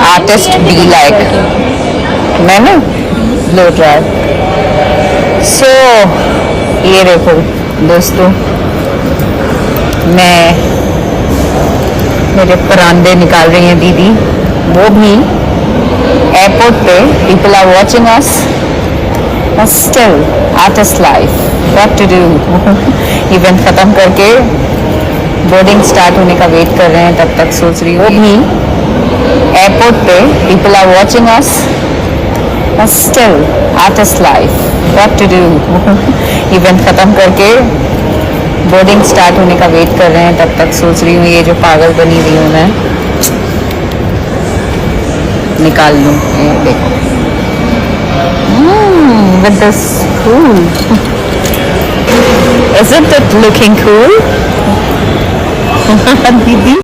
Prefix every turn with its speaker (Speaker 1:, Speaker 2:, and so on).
Speaker 1: Artist be like? मैं ना blow dry. सो ये देखो दोस्तों, मैं मेरे परांदे निकाल रही हैं दीदी, वो भी एयरपोर्ट पे। People are watching us, still artist life, what to do. Event खत्म करके बोर्डिंग स्टार्ट होने का वेट कर रहे हैं, तब तक सोच रही हूँ वो भी एयरपोर्ट पे। People are watching us, still artist life, what to do. Event खत्म करके बोर्डिंग स्टार्ट होने का वेट कर रहे हैं, तब तक सोच रही हूँ ये जो पागल बनी हुई हूँ मैं निकाल लूँ। ये देखो with this cool, isn't it looking cool? दीदी